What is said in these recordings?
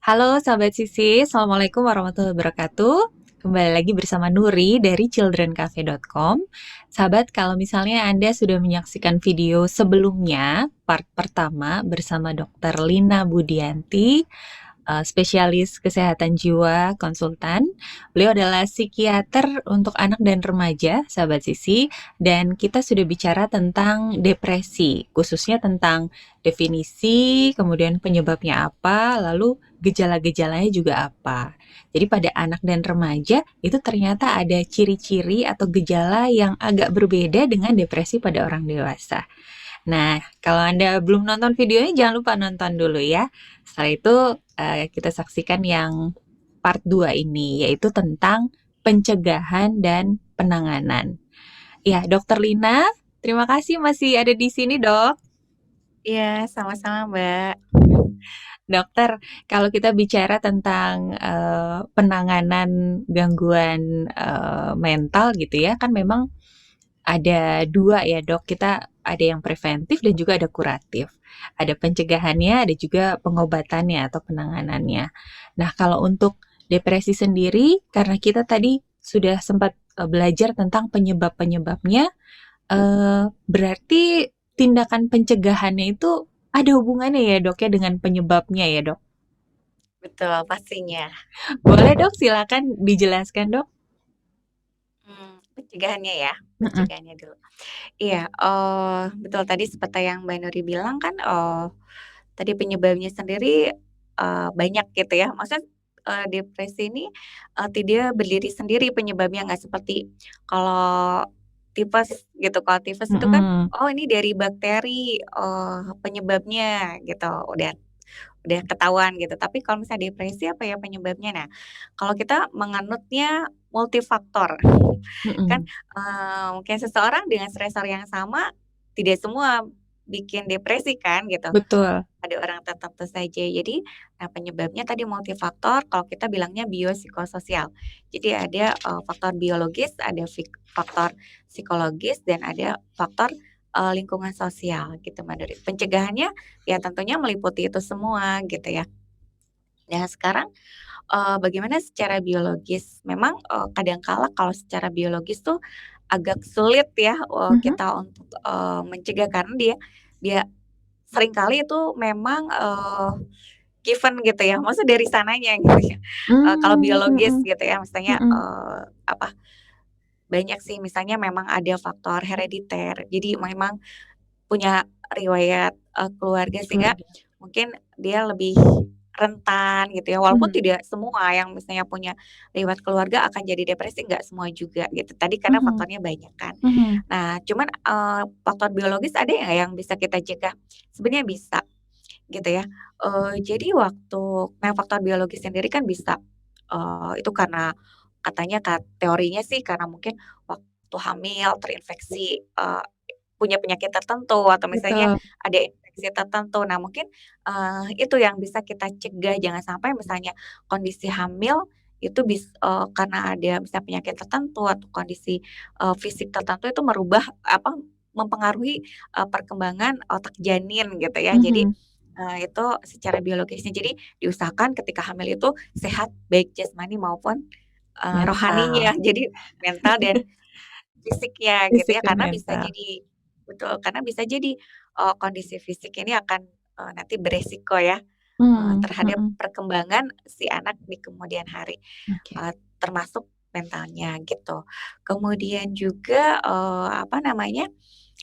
Halo sahabat Sisi, Assalamualaikum warahmatullahi wabarakatuh. Kembali lagi bersama Nuri dari childrencafe.com. Sahabat, kalau misalnya Anda sudah menyaksikan video sebelumnya, part pertama bersama Dr. Lina Budianti, spesialis kesehatan jiwa konsultan. Beliau adalah psikiater untuk anak dan remaja, sahabat Sisi, dan kita sudah bicara tentang depresi, khususnya tentang definisi, kemudian penyebabnya apa, lalu gejala-gejalanya juga apa. Jadi pada anak dan remaja itu ternyata ada ciri-ciri atau gejala yang agak berbeda dengan depresi pada orang dewasa. Nah, kalau Anda belum nonton videonya, jangan lupa nonton dulu ya. Setelah itu, kita saksikan yang part 2 ini, yaitu tentang pencegahan dan penanganan. Ya, Dokter Lina, terima kasih masih ada di sini, Dok. Iya, sama-sama, Mbak. Dokter, kalau kita bicara tentang penanganan gangguan mental gitu ya, kan memang ada dua ya dok, kita ada yang preventif dan juga ada kuratif. Ada pencegahannya, ada juga pengobatannya atau penanganannya. Nah kalau untuk depresi sendiri, karena kita tadi sudah sempat belajar tentang penyebab-penyebabnya, berarti tindakan pencegahannya itu ada hubungannya ya dok ya dengan penyebabnya ya dok? Betul, pastinya. Boleh dok, silakan dijelaskan dok. Pencegahannya ya, Mm-mm. pencegahannya dulu. Iya, betul tadi seperti yang Mbak Nuri bilang kan, tadi penyebabnya sendiri, banyak gitu ya. Maksudnya, depresi ini, tidak berdiri sendiri penyebabnya, nggak seperti kalau tifus gitu. Kalau tifus itu kan, Mm-mm. oh ini dari bakteri, penyebabnya gitu, udah ketahuan gitu. Tapi kalau misalnya depresi apa ya penyebabnya? Nah, kalau kita menganutnya multifaktor kan, Mm-mm. mungkin seseorang dengan stresor yang sama tidak semua bikin depresi kan gitu, Betul. ada orang tertentu saja. Jadi, nah penyebabnya tadi multifaktor, kalau kita bilangnya biopsikososial. Jadi ada, faktor biologis, ada faktor psikologis, dan ada faktor, lingkungan sosial gitu Mbak Nuril. Pencegahannya ya tentunya meliputi itu semua gitu ya. Nah sekarang, bagaimana secara biologis? Memang, kadang kala kalau secara biologis tuh agak sulit ya, Mhm. kita untuk, mencegah karena dia dia seringkali itu memang, given gitu ya, maksudnya dari sananya gitu ya. Kalau Mmm, biologis mhm, gitu ya, misalnya, mhm. apa, banyak sih misalnya memang ada faktor herediter, jadi memang punya riwayat, keluarga sehingga Keluarga. mungkin dia lebih rentan gitu ya, walaupun Mhm, tidak semua yang misalnya punya riwayat keluarga akan jadi depresi, nggak semua juga gitu. Tadi karena mhm, faktornya banyak kan. mhm. Nah, cuman, faktor biologis ada nggak yang bisa kita cegah? Sebenarnya bisa gitu ya. Jadi waktu nah faktor biologis sendiri kan bisa, itu karena katanya teorinya sih karena mungkin waktu hamil terinfeksi, punya penyakit tertentu atau misalnya Betul. ada infeksi tertentu. Nah mungkin, itu yang bisa kita cegah jangan sampai misalnya kondisi hamil itu karena ada misalnya penyakit tertentu atau kondisi, fisik tertentu itu merubah apa, mempengaruhi, perkembangan otak janin gitu ya. Jadi, Mhm. itu secara biologisnya. Jadi diusahakan ketika hamil itu sehat baik jasmani maupun, rohaninya. Mental. Jadi mental dan fisiknya gitu Fisik ya, dan karena bisa mental. jadi betul, karena bisa jadi, kondisi fisik ini akan, nanti beresiko ya, Mhm, terhadap mhm. perkembangan si anak di kemudian hari, Oke. termasuk mentalnya gitu. Kemudian juga, apa namanya,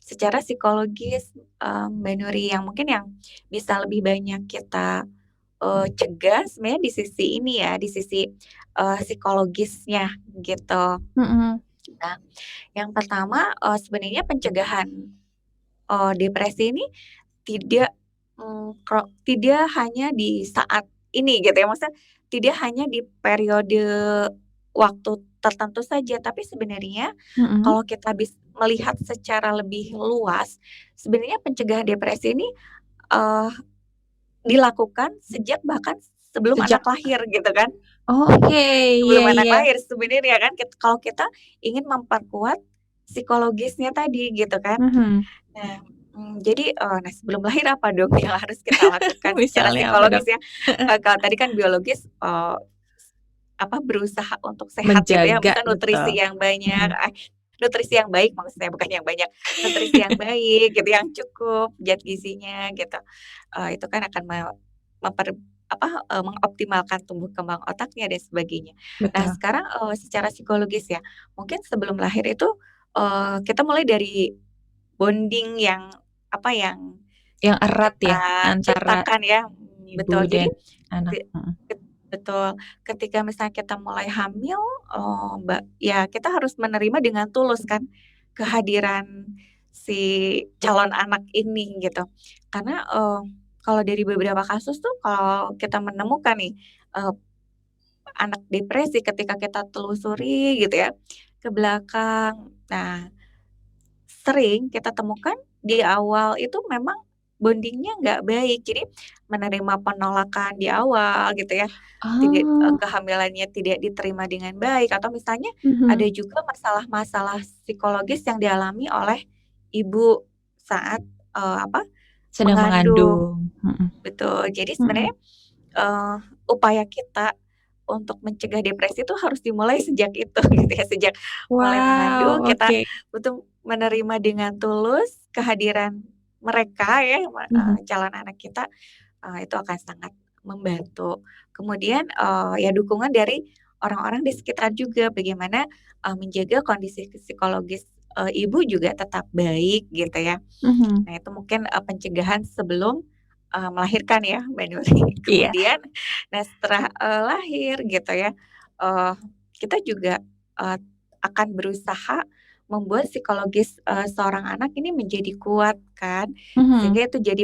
secara psikologis, Mbak Nuri yang mungkin yang bisa lebih banyak kita, cegah sebenarnya di sisi ini ya, di sisi, psikologisnya gitu. Mhm. Nah, yang pertama, sebenarnya pencegahan, depresi ini tidak, tidak hanya di saat ini gitu ya, maksudnya tidak hanya di periode waktu tertentu saja, tapi sebenarnya Mhm. kalau kita melihat secara lebih luas, sebenarnya pencegahan depresi ini, eee, dilakukan sejak bahkan sebelum anak Sejak lahir gitu kan. oh, oke, Sebelum iya anak iya. lahir sebenarnya kan kalau kita ingin memperkuat psikologisnya tadi gitu kan. Mhm. Nah, Jadi, nah sebelum lahir apa dong yang harus kita lakukan secara Misalnya apa psikologis dong? ya? Kalau tadi kan biologis, berusaha untuk sehat gitu ya, Menjaga, misalnya nutrisi betul. yang banyak, Mhm, nutrisi yang baik maksudnya, bukan yang banyak, nutrisi yang baik gitu, yang cukup, zat gizinya gitu. Itu kan akan memper mengoptimalkan tumbuh kembang otaknya dan sebagainya. Nah betul. sekarang, secara psikologis ya, mungkin sebelum lahir itu, kita mulai dari bonding yang, yang Yang erat ya, kita antara ciptakan ya, ibu betul. Jadi dan anak, ke mhm. betul, ketika misalnya kita mulai hamil, ya kita harus menerima dengan tulus kan, kehadiran si calon anak ini gitu. Karena, kalau dari beberapa kasus tuh kalau kita menemukan nih, eee, anak depresi ketika kita telusuri gitu ya, ke belakang. Nah, sering kita temukan di awal itu memang bonding-nya nggak baik. Jadi menerima penolakan di awal gitu ya, tidak Oh, kehamilannya tidak diterima dengan baik atau misalnya ada mhm, juga masalah-masalah psikologis yang dialami oleh ibu saat, sedang mengandung. mengandung, mhm Betul. Jadi mhm. sebenarnya, eee, upaya kita untuk mencegah depresi itu harus dimulai sejak itu gitu ya, sejak mulai Wow, mengandung kita oke, betul menerima dengan tulus kehadiran mereka ya, mhm calon anak kita, itu akan sangat membantu. Kemudian, ya dukungan dari orang-orang di sekitar juga bagaimana, menjaga kondisi psikologis, ibu juga tetap baik gitu ya. mhm, Nah itu mungkin, pencegahan sebelum, melahirkan ya Mbak Nuri. iya, Kemudian, nah setelah, lahir gitu ya, eee, kita juga, eee, akan berusaha membuat psikologis, seorang anak ini menjadi kuat kan, mhm, sehingga itu jadi,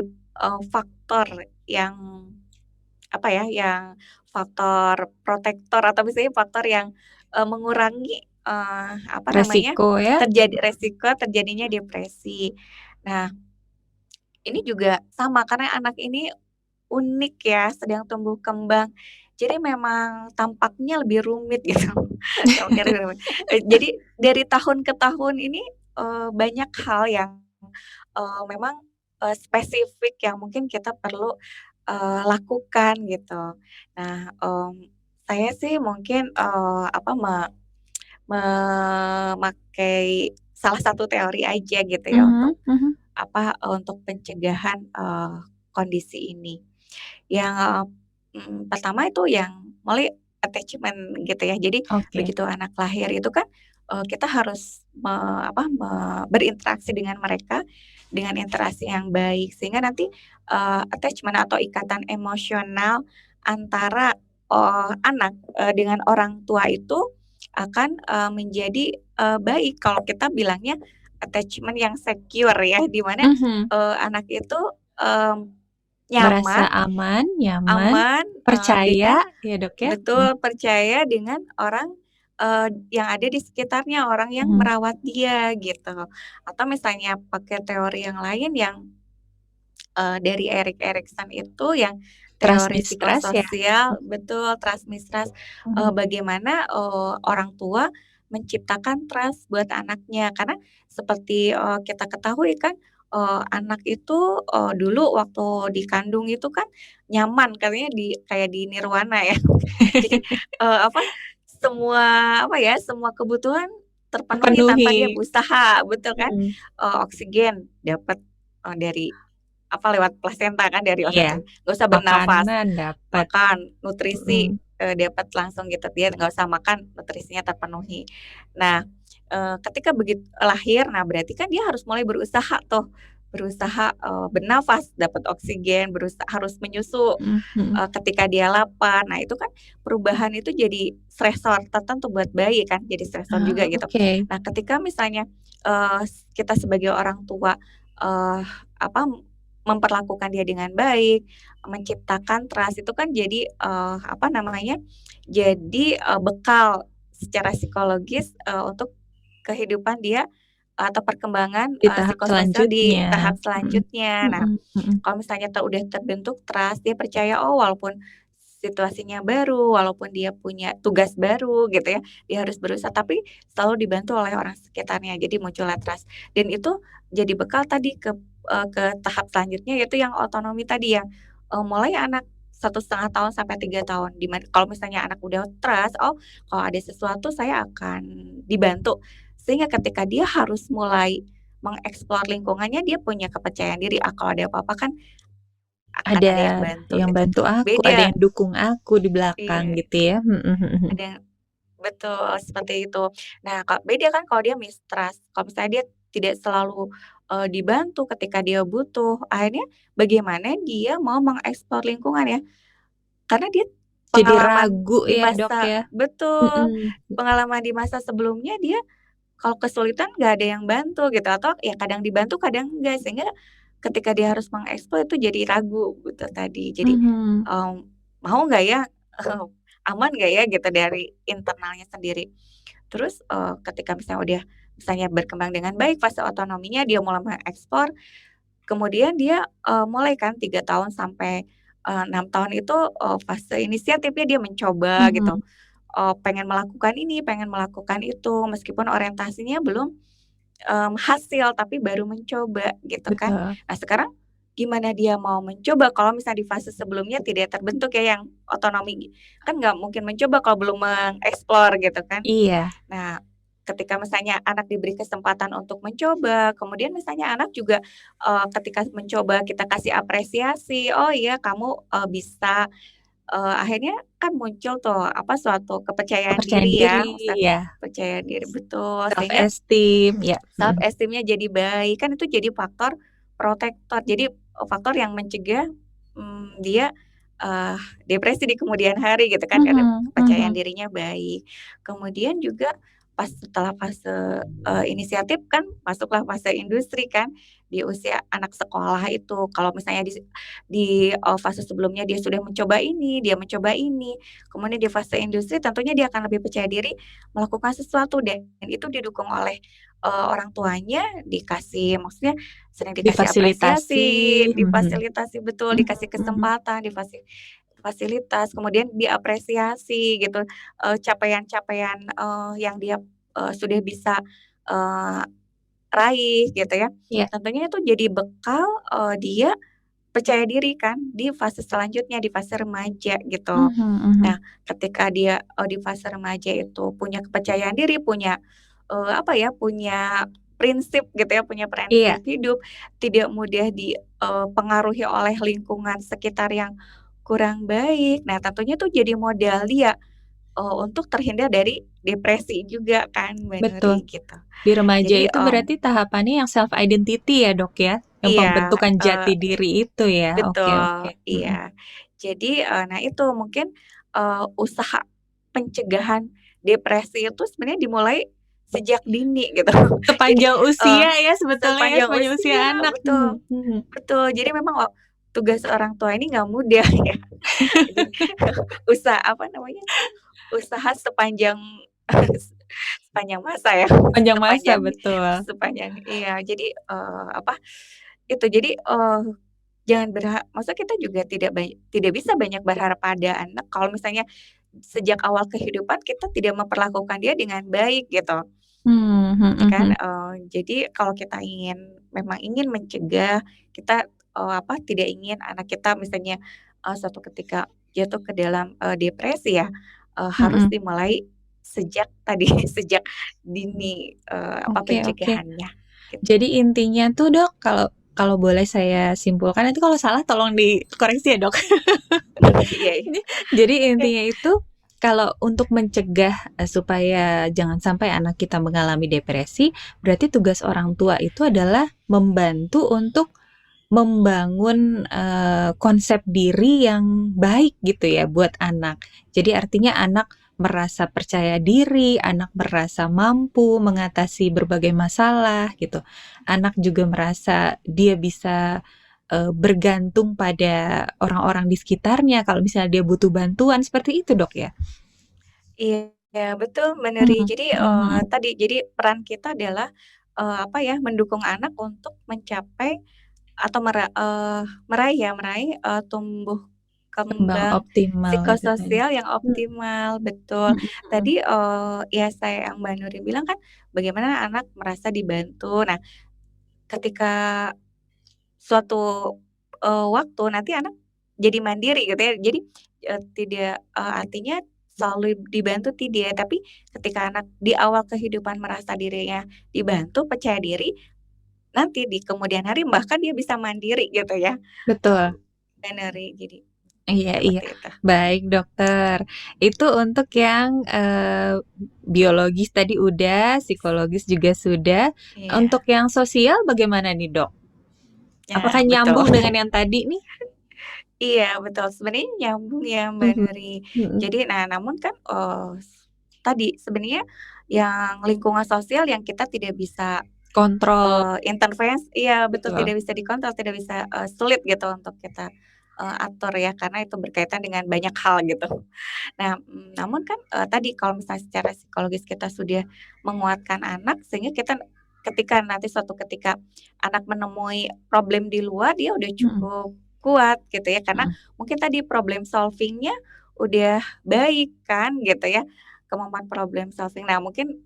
faktor yang, yang faktor protektor atau misalnya faktor yang, mengurangi, resiko ya, resiko terjadinya depresi. Nah ini juga sama karena anak ini unik ya, sedang tumbuh kembang. Jadi memang tampaknya lebih rumit gitu, tampaknya lebih rumit. Jadi dari tahun ke tahun ini, banyak hal yang, memang, spesifik yang mungkin kita perlu, lakukan gitu. Nah, saya sih mungkin, memakai salah satu teori aja gitu ya mhm untuk mhm, untuk pencegahan, kondisi ini. Yang, pertama itu yang mulai attachment gitu ya. Jadi oke, begitu anak lahir itu kan, kita harus berinteraksi dengan mereka dengan interaksi yang baik sehingga nanti, attachment atau ikatan emosional antara, anak, dengan orang tua itu akan, menjadi, baik kalau kita bilangnya attachment yang secure ya, di mana, mhm, anak itu, mmm, nyaman, merasa aman, nyaman, aman, percaya dengan ya, Dok, ya? Mhm betul, percaya dengan orang, yang ada di sekitarnya, orang yang mhm, merawat dia gitu. Atau misalnya pakai teori yang lain yang, dari Erik Erikson itu yang trust teori mistrust ya? psikososial betul, trust mistrust, Mhm, bagaimana, orang tua menciptakan trust buat anaknya. Karena seperti, kita ketahui kan, anak itu, dulu waktu dikandung itu kan nyaman, katanya kayak di nirwana ya. Jadi, semua semua kebutuhan terpenuhi tanpa dia terpenuhi, berusaha, betul kan? mhm, Oksigen dapat, dari lewat plasenta kan dari orang iya, tua, nggak usah bernafas, makanan dapat, makan, nutrisi, mhm, dapat langsung gitu, dia nggak usah makan, nutrisinya terpenuhi. Nah, ketika lahir, nah berarti kan dia harus mulai berusaha tuh, berusaha, bernafas, dapat oksigen, harus menyusu, mhm mhm. ketika dia lapar. Nah itu kan perubahan itu jadi stresor tertentu buat bayi kan, jadi stresor Ah, juga gitu. oke, Nah ketika misalnya, kita sebagai orang tua, eee, apa, memperlakukan dia dengan baik, menciptakan trust itu kan jadi, bekal secara psikologis, untuk kehidupan dia atau perkembangan, di tahap psikososial di selanjutnya, tahap mhm, selanjutnya. Nah, mhm mhm, kalau misalnya udah terbentuk trust, dia percaya, oh walaupun situasinya baru, walaupun dia punya tugas baru gitu ya, dia harus berusaha tapi selalu dibantu oleh orang sekitarnya, jadi muncullah trust. Dan itu jadi bekal tadi ke tahap selanjutnya yaitu yang otonomi tadi yang, mulai anak 1,5 tahun sampai 3 tahun, kalau misalnya anak udah trust, "Oh, kalau ada sesuatu saya akan dibantu." Sehingga ketika dia harus mulai mengeksplor lingkungannya, dia punya kepercayaan diri, kalau ada apa-apa kan akan Ada ada yang bantu yang gitu. bantu aku, ada Beda yang dukung aku di belakang iya, gitu ya? Mhm mhm mhm. ada yang betul, seperti itu. Nah, beda kan kalau dia mistrust, kalau misalnya dia tidak selalu, dibantu ketika dia butuh, akhirnya bagaimana dia mau mengeksplor lingkungan ya, karena dia Jadi pengalaman ragu di ya, Dok, masa ya? betul, Mhm. pengalaman di masa sebelumnya dia kalau kesulitan nggak ada yang bantu gitu, atau ya kadang dibantu kadang enggak, sehingga ketika dia harus mengeksplor itu jadi ragu gitu tadi. Jadi, Mhm. mmm, mau nggak ya, aman nggak ya gitu dari internalnya sendiri. Terus, ketika misalnya udah misalnya berkembang dengan baik fase otonominya dia mulai mengekspor, kemudian dia, mulai kan 3 tahun sampai, 6 tahun itu, fase inisiatifnya dia mencoba gitu, Mhm. pengen melakukan ini, pengen melakukan itu, meskipun orientasinya belum, hasil tapi baru mencoba gitu kan. Betul. Nah sekarang gimana dia mau mencoba kalau misalnya di fase sebelumnya tidak terbentuk ya yang otonomi, kan nggak mungkin mencoba kalau belum mengeksplor gitu kan. Iya, Nah, ketika misalnya anak diberi kesempatan untuk mencoba, kemudian misalnya anak juga, ketika mencoba kita kasih apresiasi, "Oh iya kamu, bisa," akhirnya kan muncul tuh, apa, suatu kepercayaan kepercayaan diri ya, diri, ya, percaya diri betul, self sehingga esteem, ya, self mhm. esteem-nya jadi baik, kan itu jadi faktor protektor. Jadi, faktor yang mencegah, dia, eee, depresi di kemudian hari gitu kan, karena Mhm kepercayaan mhm. dirinya baik. Kemudian juga pas setelah fase, inisiatif kan masuklah fase industri kan, di usia anak sekolah itu. Kalau misalnya fase sebelumnya dia sudah mencoba ini, dia mencoba ini, kemudian di fase industri tentunya dia akan lebih percaya diri melakukan sesuatu dan itu didukung oleh orang tuanya maksudnya sering dikasih Difasilitasi, apresiasi, mhm. difasilitasi betul, Mhm dikasih mhm. kesempatan, fasilitas, kemudian diapresiasi gitu, capaian-capaian, yang dia, sudah bisa, eee, raih gitu ya. Iya. Tentunya itu jadi bekal, dia percaya diri kan di fase selanjutnya, di fase remaja gitu. Mhm Nah, mhm. ketika dia, di fase remaja itu punya kepercayaan diri, punya, apa ya, punya prinsip gitu ya, punya Iya, prinsip hidup, tidak mudah pengaruhi oleh lingkungan sekitar yang kurang baik. Nah, tentunya itu jadi modal dia, untuk terhindar dari depresi juga kan, Mbak betul. Nuri, gitu. Di remaja Jadi, itu berarti tahapannya yang self identity ya, Dok, ya? Yang iya, pembentukan eee jati diri itu ya? Oke oke, betul, mhm. iya. Jadi, nah itu mungkin, usaha pencegahan depresi itu sebenarnya dimulai sejak dini gitu. Jadi, Sepanjang eee, usia ya sebetulnya ya, sepanjang sepanjang usia usia anak, mhm betul mhm. betul. Jadi memang tugas orang tua ini nggak mudah ya. Jadi apa namanya tuh, usaha sepanjang sepanjang masa ya, Sepanjang masa, sepanjang betul. sepanjang iya. Jadi, apa, itu jadi, jangan maksudnya kita juga tidak bisa banyak berharap pada anak kalau misalnya sejak awal kehidupan kita tidak memperlakukan dia dengan baik gitu, Mmm, ya mhm kan, mhm. jadi kalau kita memang ingin mencegah, kita, apa, tidak ingin anak kita misalnya, suatu ketika jatuh ke dalam, depresi ya, harus Mhm. dimulai sejak tadi, sejak dini, apa, Oke oke. pencegahannya, gitu. Jadi intinya tuh, Dok, kalau kalau boleh saya simpulkan, nanti kalau salah tolong dikoreksi ya, Dok. Iya iya. Jadi Oke. intinya itu, kalau untuk mencegah, supaya jangan sampai anak kita mengalami depresi, berarti tugas orang tua itu adalah membantu untuk membangun, konsep diri yang baik gitu ya buat anak. Jadi artinya anak merasa percaya diri, anak merasa mampu mengatasi berbagai masalah gitu. Anak juga merasa dia bisa, bergantung pada orang-orang di sekitarnya kalau misalnya dia butuh bantuan, seperti itu, Dok, ya? Iya, betul, Mbak Nuri. Mhm Jadi, mhm mhm. jadi peran kita adalah, apa ya, mendukung anak untuk mencapai atau meraih, tumbuh Kembang kembang optimal itu tadi. psikososial yang Mhm optimal, betul. mhm mhm. Tadi, ya yang Mbak Nuri bilang kan, bagaimana anak merasa dibantu. Nah, ketika suatu, waktu nanti anak jadi mandiri gitu ya. Jadi, tidak artinya selalu dibantu tidak, tapi ketika anak di awal kehidupan merasa dirinya dibantu, percaya diri, nanti di kemudian hari bahkan dia bisa mandiri gitu ya, Betul. jadi Iya iya. seperti itu. Baik, dokter. Itu untuk yang, biologis tadi udah, psikologis juga sudah. Untuk Iya, yang sosial bagaimana nih, Dok? ya Apakah betul. nyambung dengan yang tadi nih? Iya betul, sebenarnya nyambung ya Mbak Mhm, Nuri. mhm. Jadi namun kan, tadi sebenarnya yang lingkungan sosial yang kita tidak bisa, Kontrol, iya betul, betul. tidak bisa dikontrol, tidak bisa, sulit gitu untuk kita, atur ya, karena itu berkaitan dengan banyak hal gitu. Nah, namun kan, tadi kalau misalnya secara psikologis kita sudah menguatkan anak, sehingga kita ketika nanti suatu ketika anak menemui problem di luar, dia udah Mhm, cukup kuat gitu ya, karena mhm. mungkin tadi problem solving-nya udah baik kan gitu ya, kemampuan problem solving. Nah mungkin,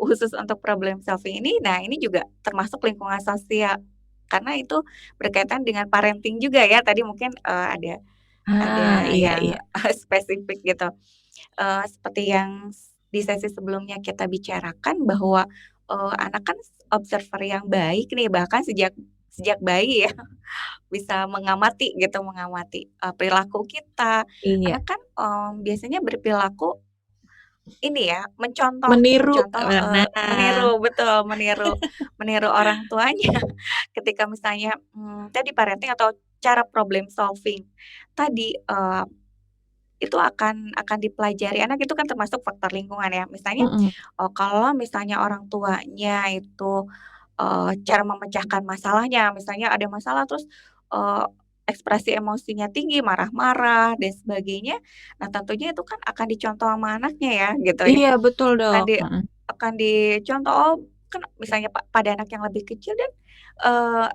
khusus untuk problem solving ini, nah ini juga termasuk lingkungan sosial, karena itu berkaitan dengan parenting juga ya, tadi mungkin, ada Ah, iya yang iya. spesifik gitu, seperti yang di sesi sebelumnya kita bicarakan bahwa, anak kan observer yang baik nih, bahkan sejak sejak bayi ya, bisa mengamati gitu, mengamati, perilaku kita. Iya. Anak kan, biasanya berperilaku ini ya, mencontoh Meniru, mencontoh, nah, meniru betul, meniru meniru orang tuanya ketika misalnya, tadi parenting atau cara problem solving tadi, itu akan dipelajari anak itu kan termasuk faktor lingkungan ya. Misalnya, mhm, kalau misalnya orang tuanya itu, cara memecahkan masalahnya, misalnya ada masalah terus, eee, ekspresi emosinya tinggi, marah-marah dan sebagainya. Nah, tentunya itu kan akan dicontoh sama anaknya ya, gitu ya. iya betul, Akan Dok, di mhm, akan dicontoh, oh kan misalnya pada anak yang lebih kecil dan, eee,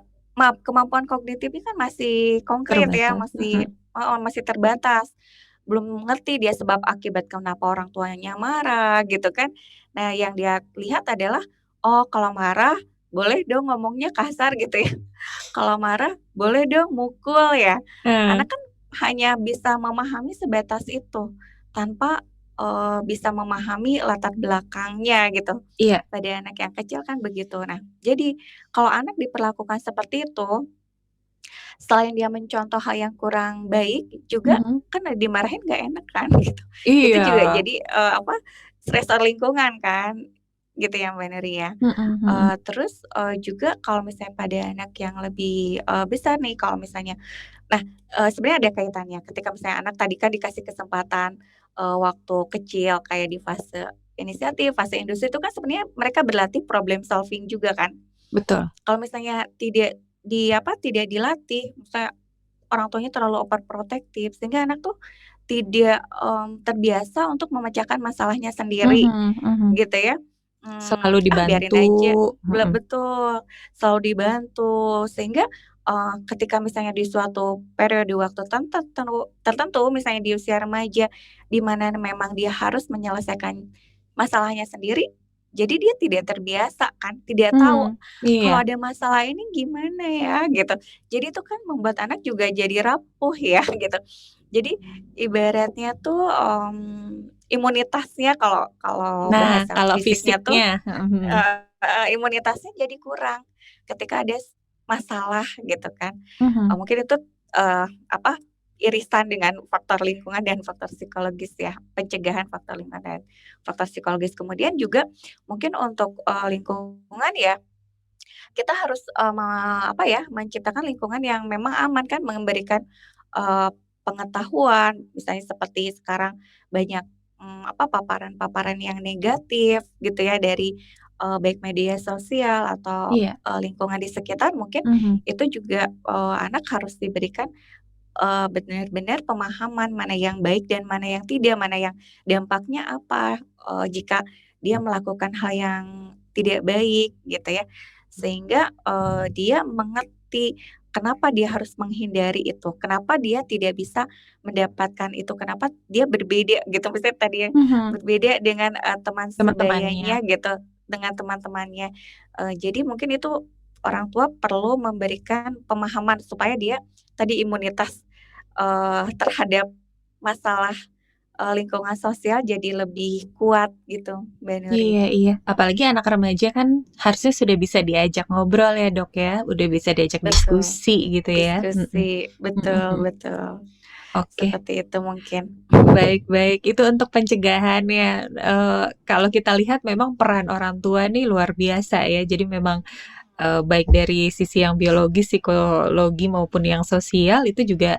kemampuan kognitifnya kan masih konkret ya, terbatas, masih heeh, masih terbatas. Belum ngerti dia sebab akibat kenapa orang tuanya marah gitu kan. Nah yang dia lihat adalah, oh kalau marah boleh dong ngomongnya kasar gitu ya, kalau marah boleh dong mukul ya. heeh, Anak kan hanya bisa memahami sebatas itu, tanpa, bisa memahami latar belakangnya gitu. iya, Pada anak yang kecil kan begitu. Nah, jadi kalau anak diperlakukan seperti itu, selain dia mencontoh hal yang kurang baik, juga mhm, kan dimarahin nggak enak kan gitu. Itu iya, juga jadi, stresor lingkungan kan, gitu ya Mbak Nuri ya. mhm mhm, Terus, juga kalau misalnya pada anak yang lebih, besar nih, kalau misalnya nah, sebenarnya ada kaitannya ketika misalnya anak tadi kan dikasih kesempatan, waktu kecil kayak di fase inisiatif, fase industri itu kan sebenarnya mereka berlatih problem solving juga kan. betul, Kalau misalnya tidak dilatih, misalnya orang tuanya terlalu overprotective sehingga anak tuh tidak, terbiasa untuk memecahkan masalahnya sendiri mhm mhm, gitu ya. selalu Biarin dibantu, aja mhm, betul, selalu dibantu sehingga, ketika misalnya di suatu periode waktu tertentu tertentu misalnya di usia remaja, di mana memang dia harus menyelesaikan masalahnya sendiri, jadi dia tidak terbiasa kan, tidak tahu mmm, iya, kalau ada masalah ini gimana ya gitu. Jadi itu kan membuat anak juga jadi rapuh ya gitu. Jadi ibaratnya tuh, imunitasnya kalau kalau nah bahasa kalau fisiknya tuh fisiknya, mhm imunitasnya jadi kurang ketika ada masalah gitu kan. mhm, Mungkin itu, apa, irisan dengan faktor lingkungan dan faktor psikologis ya, pencegahan faktor lingkungan dan faktor psikologis. Kemudian juga mungkin untuk, lingkungan ya, kita harus, apa ya, menciptakan lingkungan yang memang aman kan, memberikan, eee, pengetahuan, misalnya seperti sekarang banyak, apa, paparan-paparan yang negatif gitu ya dari, baik media sosial atau, iya, lingkungan di sekitar mungkin mhm, itu juga, anak harus diberikan, benar-benar pemahaman mana yang baik dan mana yang tidak, mana yang dampaknya apa, jika dia melakukan hal yang tidak baik gitu ya. Sehingga, dia mengerti kenapa dia harus menghindari itu, kenapa dia tidak bisa mendapatkan itu, kenapa dia berbeda gitu, misalnya tadi yang mhm, berbeda dengan, teman teman-temannya, sebayanya gitu, dengan teman-temannya. Jadi mungkin itu orang tua perlu memberikan pemahaman supaya dia tadi imunitas, terhadap masalah, lingkungan sosial jadi lebih kuat gitu, Mbak Nuri. Iya iya, apalagi anak remaja kan harusnya sudah bisa diajak ngobrol ya, Dok, ya, udah bisa diajak Betul, diskusi gitu ya, mhm, diskusi, mhm betul mhm. betul, Oke, seperti itu mungkin. baik baik, itu untuk pencegahannya, kalau kita lihat memang peran orang tua nih luar biasa ya, jadi memang, baik dari sisi yang biologis, psikologi maupun yang sosial itu juga,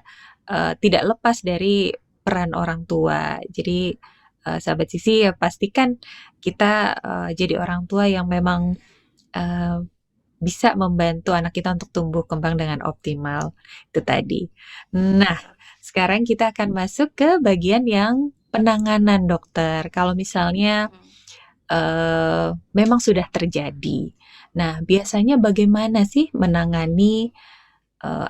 tidak lepas dari peran orang tua. Jadi, sahabat sisi ya pastikan kita, jadi orang tua yang memang, eee, bisa membantu anak kita untuk tumbuh kembang dengan optimal, itu tadi. Nah, sekarang kita akan masuk ke bagian yang penanganan dokter. Kalau misalnya, Mhm. memang sudah terjadi. Nah, biasanya bagaimana sih menangani,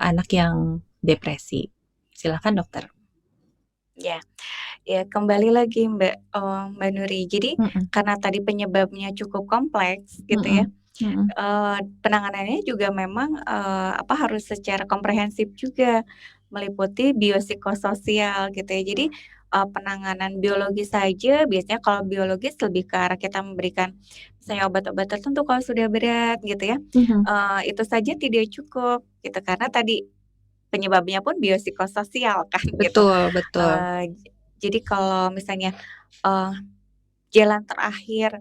anak yang depresi? Silakan dokter. Ya. Ya kembali lagi Mbak Nuri. Jadi Mhm karena tadi penyebabnya cukup kompleks gitu ya, mhm mhm. penanganannya juga memang, harus secara komprehensif juga, meliputi biopsikososial gitu ya. Jadi, penanganan biologis saja biasanya kalau biologis lebih ke arah kita memberikan misalnya obat-obat tertentu kalau sudah berat gitu ya, Mhm. itu saja tidak cukup gitu karena tadi penyebabnya pun biopsikososial kan gitu. Betul betul. Jadi kalau misalnya, eee, jalan terakhir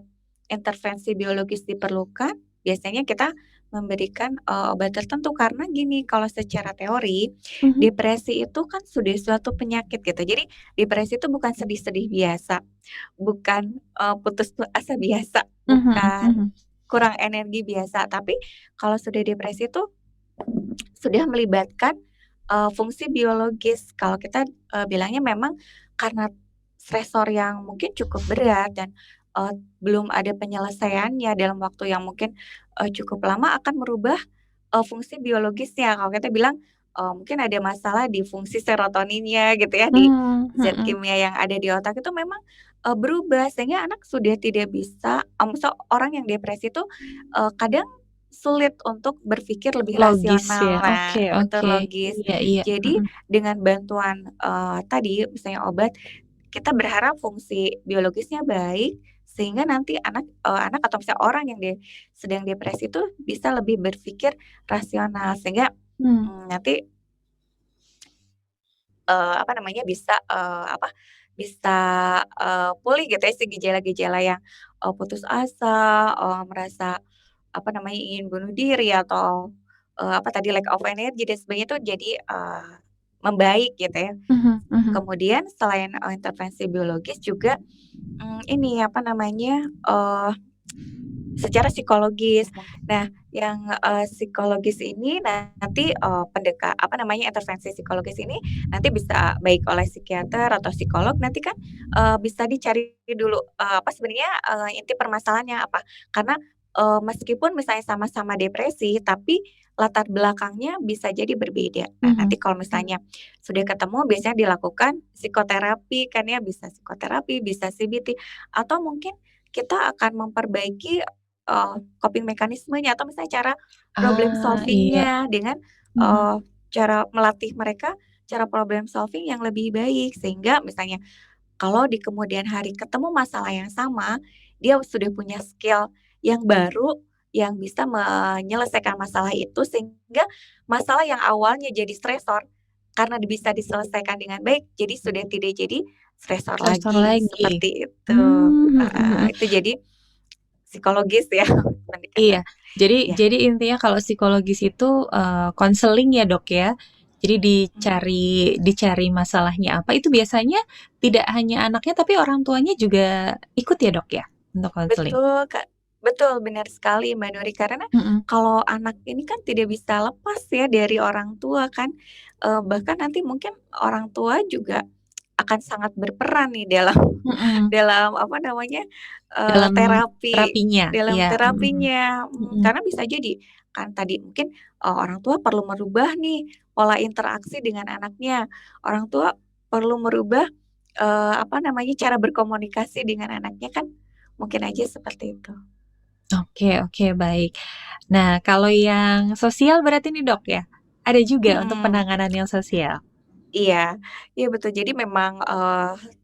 intervensi biologis diperlukan, biasanya kita memberikan, obat tertentu karena gini, kalau secara teori, Mhm. depresi itu kan sudah suatu penyakit gitu. Jadi depresi itu bukan sedih-sedih biasa, bukan, putus asa biasa, Mhm bukan mhm. kurang energi biasa, tapi kalau sudah depresi itu sudah melibatkan, fungsi biologis. Kalau kita, bilangnya memang karena stresor yang mungkin cukup berat dan, belum ada penyelesaiannya dalam waktu yang mungkin, cukup lama akan merubah, fungsi biologisnya. Kalau kita bilang, mungkin ada masalah di fungsi serotoninnya gitu ya, di Mmm, zat mhm. kimia yang ada di otak itu memang, berubah sehingga anak sudah tidak bisa orang yang depresi itu, kadang sulit untuk berpikir lebih Logis ya, rasional. Nah, oke betul oke. logis. Iya iya, Jadi mhm. dengan bantuan, tadi misalnya obat, kita berharap fungsi biologisnya baik sehingga nanti anak atau misalnya orang yang sedang depresi itu bisa lebih berpikir rasional sehingga, Mmm. nanti, bisa, bisa, pulih gitu ya si gejala-gejala yang, putus asa, merasa ingin bunuh diri atau, lack of energy dan sebagainya itu jadi, membaik gitu ya. Mhm mhm. Kemudian selain, intervensi biologis juga, ini secara psikologis. Nah, yang, psikologis ini nanti, intervensi psikologis ini nanti bisa baik oleh psikiater atau psikolog nanti kan, bisa dicari dulu, sebenarnya, inti permasalahannya apa. Karena, meskipun misalnya sama-sama depresi, tapi latar belakangnya bisa jadi berbeda. Nah, Mhm. nanti kalau misalnya sudah ketemu biasanya dilakukan psikoterapi kan ya, bisa psikoterapi, bisa CBT, atau mungkin kita akan memperbaiki coping mekanismenya atau misalnya cara problem Ah, iya. solving-nya dengan, Mhm. cara melatih mereka cara problem solving yang lebih baik. Sehingga misalnya kalau di kemudian hari ketemu masalah yang sama, dia sudah punya skill yang baru yang bisa menyelesaikan masalah itu sehingga masalah yang awalnya jadi stresor, karena bisa diselesaikan dengan baik, jadi sudah tidak jadi stresor Stresor lagi, lagi. seperti itu. Mmm, mhm Heeh, mhm. itu jadi psikologis ya Iya, pendekatan. jadi Iya, jadi intinya kalau psikologis itu, konseling ya, Dok, ya? Jadi mhm, dicari masalahnya apa, itu biasanya tidak hanya anaknya tapi orang tuanya juga ikut ya, Dok, ya? Untuk konseling? betul Kak, betul benar sekali Mbak Nuri karena Mhm kalau anak ini kan tidak bisa lepas ya dari orang tua kan, bahkan nanti mungkin orang tua juga akan sangat berperan nih dalam mhm. dalam Dalam terapi terapinya? dalam Iya, mhm terapinya, mhm. karena bisa jadi kan tadi mungkin, orang tua perlu merubah nih pola interaksi dengan anaknya, orang tua perlu merubah, cara berkomunikasi dengan anaknya kan, mungkin aja seperti itu. Oke oke, baik. Nah, kalau yang sosial berarti nih, Dok, ya? Ada juga untuk Mhm. penanganan yang sosial? Iya, iya betul. Jadi memang,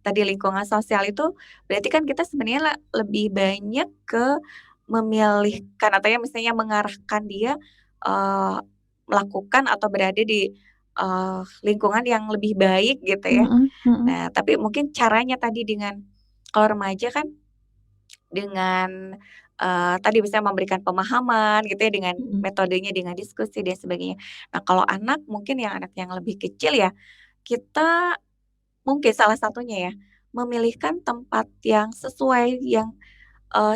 tadi lingkungan sosial itu berarti kan kita sebenarnya lebih banyak ke memilihkan atau ya misalnya mengarahkan dia, eee, melakukan atau berada di, lingkungan yang lebih baik gitu ya. Mhm mhm Nah, tapi mungkin caranya tadi dengan kalau remaja kan dengan, tadi bisa memberikan pemahaman gitu ya dengan mhm metodenya dengan diskusi dan sebagainya. Nah, kalau anak mungkin yang anak yang lebih kecil ya, kita mungkin salah satunya ya, memilihkan tempat yang sesuai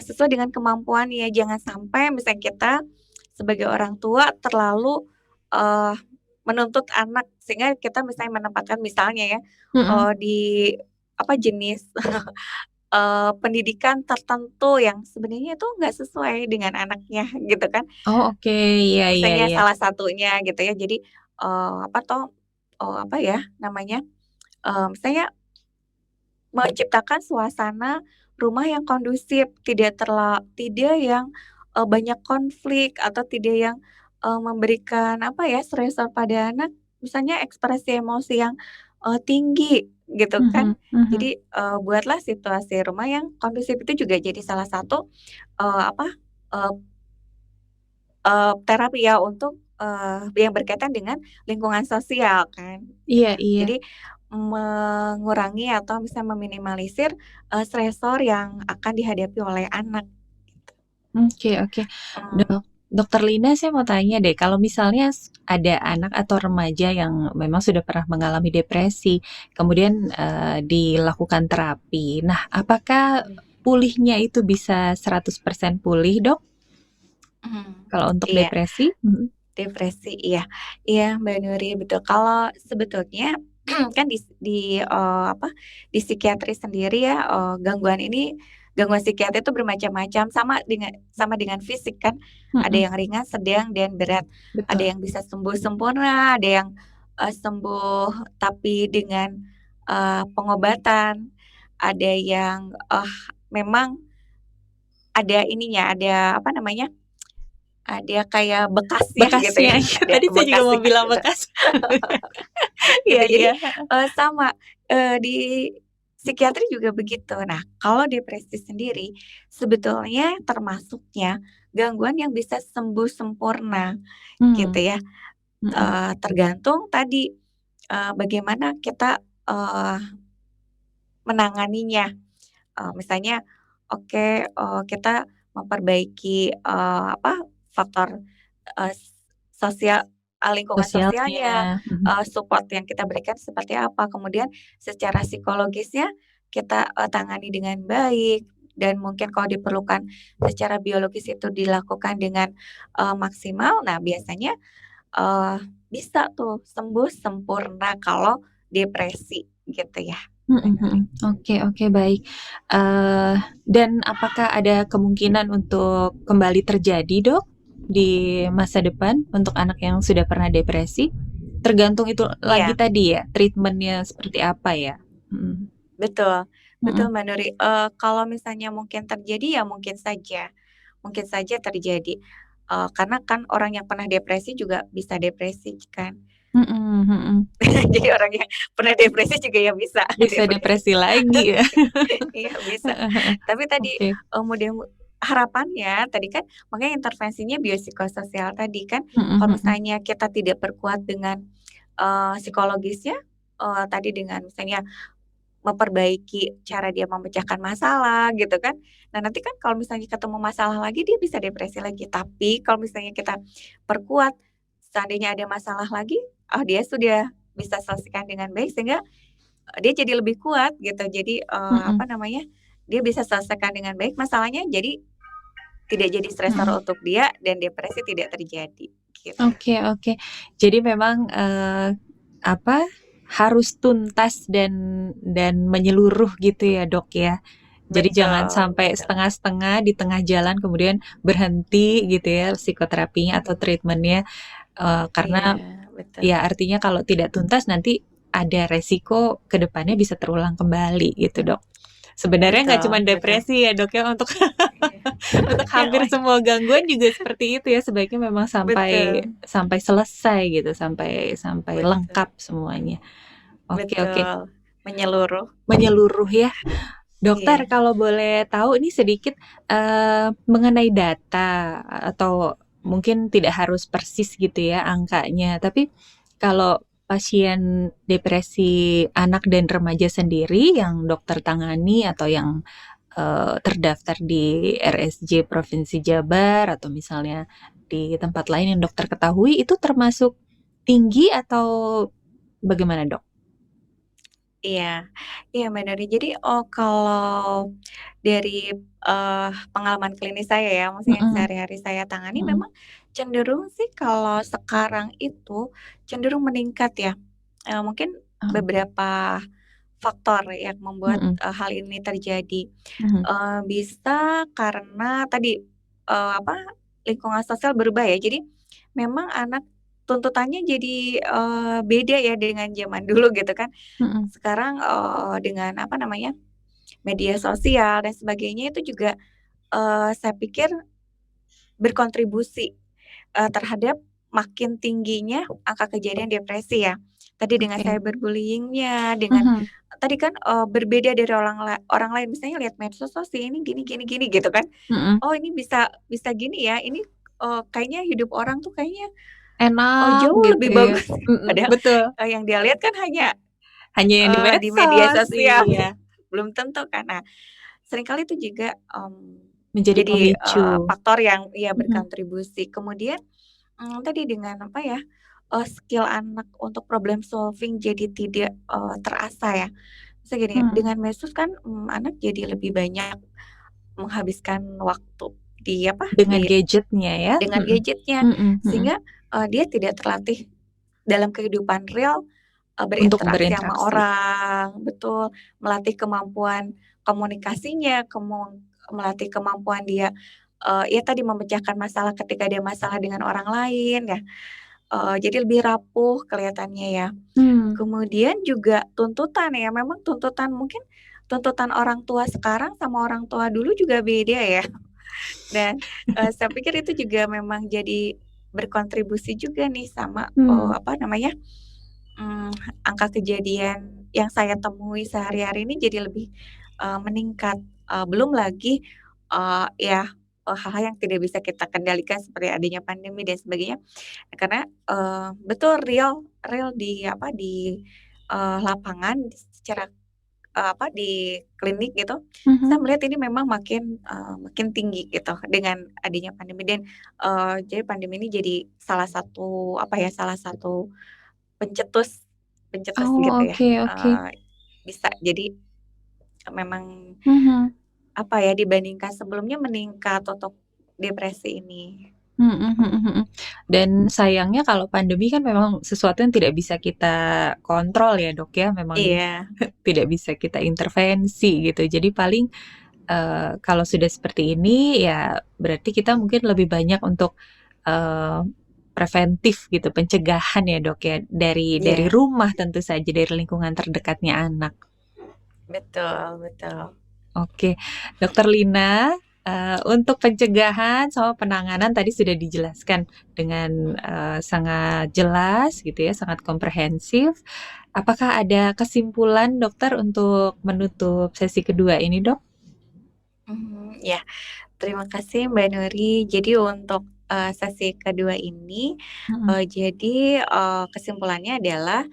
sesuai dengan kemampuannya. Jangan sampai misalnya kita sebagai orang tua terlalu, eee, menuntut anak sehingga kita misalnya menempatkan misalnya ya, mhm. di apa, jenis, pendidikan tertentu yang sebenarnya itu nggak sesuai dengan anaknya gitu kan. Oh, oke, iya iya Misalnya iya. salah satunya gitu ya, jadi, apa toh, apa ya namanya, misalnya menciptakan suasana rumah yang kondusif, tidak yang, banyak konflik atau tidak yang, memberikan apa ya, stresor pada anak, misalnya ekspresi emosi yang, tinggi gitu kan. Mhm mhm. Jadi, buatlah situasi rumah yang kondusif itu juga jadi salah satu, apa, eee terapi ya untuk, yang berkaitan dengan lingkungan sosial kan, Iya gitu. iya. Jadi, mengurangi atau bisa meminimalisir, stresor yang akan dihadapi oleh anak, gitu. Oke oke. Mmm, Dokter Lina, saya mau tanya deh, kalau misalnya ada anak atau remaja yang memang sudah pernah mengalami depresi, kemudian, dilakukan terapi. Nah, apakah mhm, pulihnya itu bisa 100% pulih, Dok, mhm, kalau untuk iya, depresi? Mhm depresi, iya. Iya, Mbak Nuri, betul. Kalau sebetulnya kan apa, di psikiatri sendiri ya, gangguan psikiatri itu bermacam-macam, sama dengan fisik kan, ada mhm, yang ringan, sedang, dan berat. Ada betul. yang bisa sembuh sempurna, ada yang, sembuh tapi dengan, pengobatan, ada yang, memang ada ininya, ada apa namanya, ada kayak bekasnya gitu ya, Bekasnya, iya, ada tadi saya juga mau bekasnya bilang gitu. bekas. Gitu. Iya Jadi, iya, sama, di psikiatri juga begitu. Nah, kalau depresi sendiri sebetulnya termasuknya gangguan yang bisa sembuh sempurna gitu mmm, ya, mhm, tergantung tadi, bagaimana kita, menanganinya. Misalnya, oke, kita memperbaiki, apa, faktor, sosial lingkungan sosialnya, sosialnya, mhm. support yang kita berikan seperti apa, kemudian secara psikologisnya kita, tangani dengan baik dan mungkin kalau diperlukan secara biologis itu dilakukan dengan, maksimal. Nah, biasanya, eee, bisa tuh sembuh sempurna kalau depresi gitu ya, Mbak Mhm Nuri. mhm. Oke oke, baik. Eee, dan apakah ada kemungkinan untuk kembali terjadi, Dok, di masa depan untuk anak yang sudah pernah depresi? Tergantung itu lagi Iya. tadi ya, treatment-nya seperti apa ya? Mhm. Betul, betul Mhm Mbak Nuri, kalau misalnya mungkin terjadi, ya mungkin saja terjadi, karena kan orang yang pernah depresi juga bisa depresi kan. mhm mhm. Jadi orang yang pernah depresi juga ya bisa Bisa depresi. depresi lagi ya? Iya bisa. Heeh heeh. Tapi tadi, Oke. harapannya tadi kan makanya intervensinya biopsikososial tadi kan, Mhm kalau mhm. misalnya kita tidak perkuat dengan, psikologisnya, tadi dengan misalnya memperbaiki cara dia memecahkan masalah gitu kan. Nah nanti kan kalau misalnya ketemu masalah lagi dia bisa depresi lagi. Tapi kalau misalnya kita perkuat, seandainya ada masalah lagi, dia sudah bisa selesaikan dengan baik sehingga, dia jadi lebih kuat gitu. Jadi, apa Mhm namanya, dia bisa selesaikan dengan baik masalahnya jadi tidak jadi stresor mhm. untuk dia dan depresi tidak terjadi, gitu. Oke oke. Jadi memang, apa, harus tuntas dan menyeluruh gitu ya, Dok, ya? Jadi jangan Betul sampai betul. setengah-setengah, di tengah jalan kemudian berhenti gitu ya psikoterapinya atau treatment-nya, Iya, karena betul. ya artinya kalau tidak tuntas nanti ada resiko ke depannya bisa terulang kembali gitu, Dok. Sebenarnya nggak cuma betul betul. depresi ya, Dok, ya, untuk Iya. untuk Yang hampir lain semua gangguan juga seperti itu ya, sebaiknya memang sampai betul sampai selesai gitu, sampai sampai betul lengkap semuanya. Oke oke, betul, menyeluruh. menyeluruh ya. Dokter, Iya. kalau boleh tahu ini sedikit, mengenai data atau mungkin tidak harus persis gitu ya angkanya, tapi kalau pasien depresi anak dan remaja sendiri yang dokter tangani atau yang, terdaftar di RSJ Provinsi Jabar atau misalnya di tempat lain yang dokter ketahui, itu termasuk tinggi atau bagaimana, Dok? Iya, iya Mbak Nuri. Jadi, kalau dari, pengalaman klinis saya ya, maksudnya yang Mhm sehari-hari saya tangani mhm memang cenderung sih kalau sekarang itu cenderung meningkat ya. Mungkin mhm beberapa faktor yang membuat, mhm hal ini terjadi. mhm Bisa karena tadi, apa, lingkungan sosial berubah ya. Jadi memang anak tuntutannya jadi, beda ya dengan zaman dulu gitu kan. mhm Sekarang, dengan apa namanya, media sosial dan sebagainya itu juga, saya pikir berkontribusi, terhadap makin tingginya angka kejadian depresi ya. Tadi dengan oke. cyberbullying-nya, dengan Mhm tadi kan, berbeda dari orang lain, misalnya lihat medsos, "Oh si ini gini gini gini," gitu kan. mhm. "Oh ini bisa bisa gini ya, ini, kayaknya hidup orang tuh kayaknya, Enak jauh gitu lebih ya. bagus." Mhm, Padahal, betul. yang dia lihat kan hanya Hanya yang di Di media medsos, sosial, iya. belum tentu kan. Nah, seringkali itu juga, Menjadi jadi, pemicu. faktor yang iya Mhm berkontribusi. Kemudian, tadi dengan apa ya, skill anak untuk problem solving jadi tidak, terasah ya. Misalnya gini, mhm. dengan medsos kan, anak jadi lebih banyak menghabiskan waktu di apa, Dengan gadgetnya ya? dengan Mhm. gadgetnya, Mhm mhm. sehingga, dia tidak terlatih dalam kehidupan real Untuk berinteraksi sama berinteraksi. orang, betul, melatih kemampuan komunikasinya, melatih kemampuan dia, ya tadi memecahkan masalah ketika dia masalah dengan orang lain ya, jadi lebih rapuh kelihatannya ya. Mmm, Kemudian juga tuntutan ya, memang tuntutan mungkin tuntutan orang tua sekarang sama orang tua dulu juga beda ya, dan, saya pikir itu juga memang jadi berkontribusi juga nih sama, mmm. apa namanya, Mmm, angka kejadian yang saya temui sehari-hari ini jadi lebih, meningkat, belum lagi, ya, hal-hal yang tidak bisa kita kendalikan seperti adanya pandemi dan sebagainya. Karena, betul real real di apa, di, lapangan secara, apa, di klinik gitu, saya Mhm. melihat ini memang makin tinggi gitu dengan adanya pandemi dan, jadi pandemi ini jadi salah satu, apa ya, salah satu pencetus pencetus gitu Oh, ya, oke oke. bisa jadi memang, Mhm. apa ya, dibandingkan sebelumnya meningkat untuk depresi ini. Mhm mhm Mhm. mhm. Dan sayangnya kalau pandemi kan memang sesuatu yang tidak bisa kita kontrol ya, Dok, ya, memang Iya tidak bisa kita intervensi gitu. Jadi paling, kalau sudah seperti ini ya berarti kita mungkin lebih banyak untuk, eee, preventif gitu, pencegahan ya, Dok, ya, dari iya, rumah tentu saja, dari lingkungan terdekatnya anak. betul betul. Oke, Dokter Lina, untuk pencegahan sama penanganan tadi sudah dijelaskan dengan, sangat jelas gitu ya, sangat komprehensif. Apakah ada kesimpulan dokter untuk menutup sesi kedua ini, Dok? Ya, terima kasih Mbak Nuri. Jadi untuk, sesi kedua ini, Mhm jadi, kesimpulannya adalah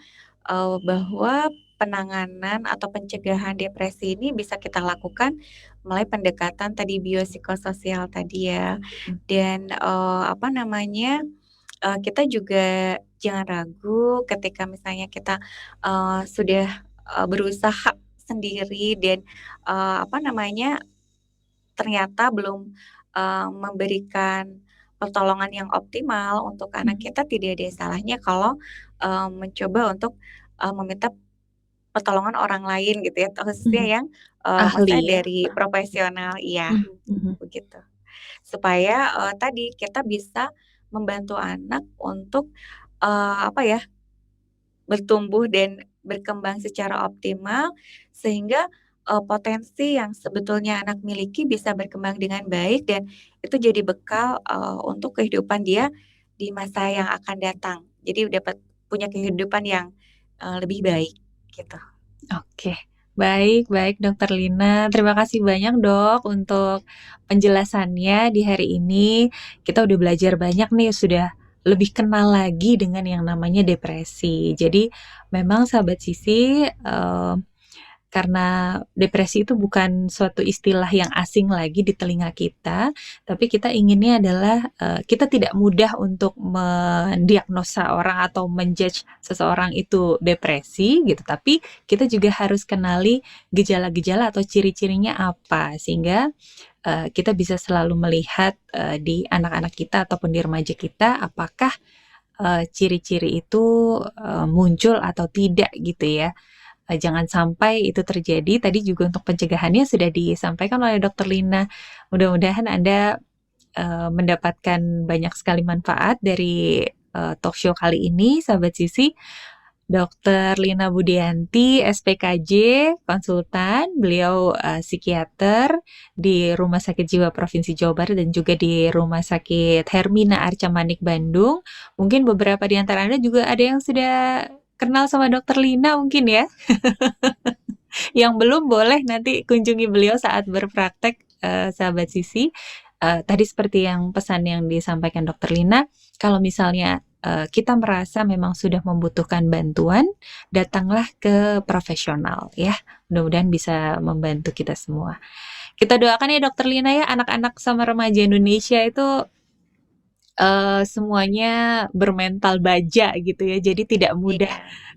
bahwa penanganan atau pencegahan depresi ini bisa kita lakukan melalui pendekatan tadi biopsikososial tadi ya. mhm Dan, apa namanya, kita juga jangan ragu ketika misalnya kita, sudah, berusaha sendiri dan, apa namanya, ternyata belum, memberikan pertolongan yang optimal untuk anak mhm kita, tidak ada salahnya kalau, mencoba untuk, meminta pertolongan orang lain gitu ya, khususnya mhm. yang, Ahli maksudnya ya? dari profesional iya, Mhm mhm begitu. Supaya, tadi kita bisa membantu anak untuk, apa ya, bertumbuh dan berkembang secara optimal sehingga, potensi yang sebetulnya anak miliki bisa berkembang dengan baik dan itu jadi bekal, untuk kehidupan dia di masa yang akan datang. Jadi dapat punya kehidupan yang, lebih baik, gitu. Oke, baik baik Dokter Lina. Terima kasih banyak Dok untuk penjelasannya di hari ini. Kita udah belajar banyak nih, sudah lebih kenal lagi dengan yang namanya depresi. Jadi memang sahabat Sisi, karena depresi itu bukan suatu istilah yang asing lagi di telinga kita, tapi kita inginnya adalah, kita tidak mudah untuk mendiagnosa orang atau menjudge seseorang itu depresi gitu, tapi kita juga harus kenali gejala-gejala atau ciri-cirinya apa, sehingga, kita bisa selalu melihat, di anak-anak kita ataupun di remaja kita apakah, ciri-ciri itu, muncul atau tidak gitu ya. Jangan sampai itu terjadi. Tadi juga untuk pencegahannya sudah disampaikan oleh Dokter Lina. Mudah-mudahan Anda, mendapatkan banyak sekali manfaat dari, talk show kali ini, sahabat Sisi. Dokter Lina Budianti, SPKJ, konsultan. Beliau, psikiater di Rumah Sakit Jiwa Provinsi Jawa Barat dan juga di Rumah Sakit Hermina Arca Manik Bandung. Mungkin beberapa di antara Anda juga ada yang sudah kenal sama Dokter Lina mungkin ya? Yang belum boleh nanti kunjungi beliau saat berpraktek, sahabat Sisi. Tadi seperti yang pesan yang disampaikan Dokter Lina, kalau misalnya, kita merasa memang sudah membutuhkan bantuan, datanglah ke profesional ya. Mudah-mudahan bisa membantu kita semua. Kita doakan ya Dokter Lina ya, anak-anak sama remaja Indonesia itu, semuanya bermental baja gitu ya. Jadi Iya,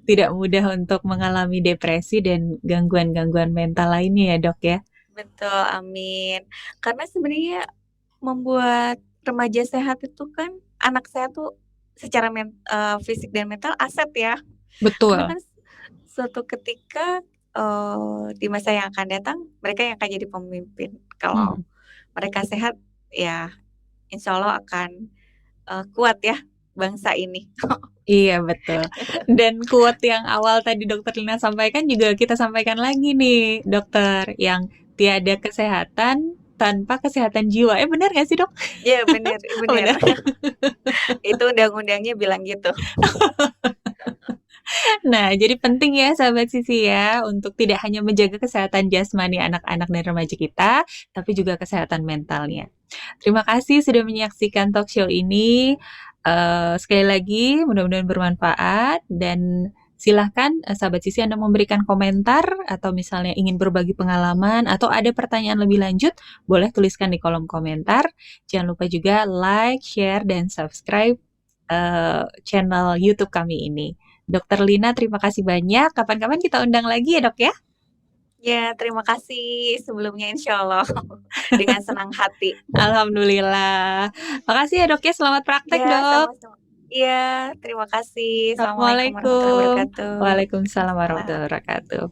tidak mudah untuk mengalami depresi dan gangguan-gangguan mental lainnya ya, Dok, ya? betul, amin. Karena sebenarnya membuat remaja sehat itu kan anak sehat tuh secara fisik dan mental aset ya. Karena Betul, kan suatu ketika, di masa yang akan datang mereka yang akan jadi pemimpin. Kalau mhm. mereka sehat, ya insya Allah akan, kuat ya bangsa ini. Iya, betul. Dan quote yang awal tadi Dokter Lina sampaikan juga kita sampaikan lagi nih, Dokter, yang tiada kesehatan tanpa kesehatan jiwa. Benar nggak sih, Dok? Iya, bener bener. Benar. Itu undang-undangnya bilang gitu. Nah, jadi penting ya sahabat Sisi ya, untuk tidak hanya menjaga kesehatan jasmani anak-anak dan remaja kita, tapi juga kesehatan mentalnya. Terima kasih sudah menyaksikan talk show ini. Sekali lagi mudah-mudahan bermanfaat dan silahkan sahabat Sisi Anda memberikan komentar atau misalnya ingin berbagi pengalaman atau ada pertanyaan lebih lanjut, boleh tuliskan di kolom komentar. Jangan lupa juga like, share, dan subscribe channel YouTube kami ini. Dokter Lina, terima kasih banyak. Kapan-kapan kita undang lagi ya, Dok, ya? Ya, terima kasih sebelumnya insya Allah dengan senang hati. Alhamdulillah. Makasih ya, Dok, ya. Selamat praktek, Iya, Dok. sama-sama. Iya, terima kasih. Assalamualaikum warahmatullahi Assalamualaikum. wabarakatuh. Waalaikumsalam Waalaikumsalam. warahmatullahi wabarakatuh.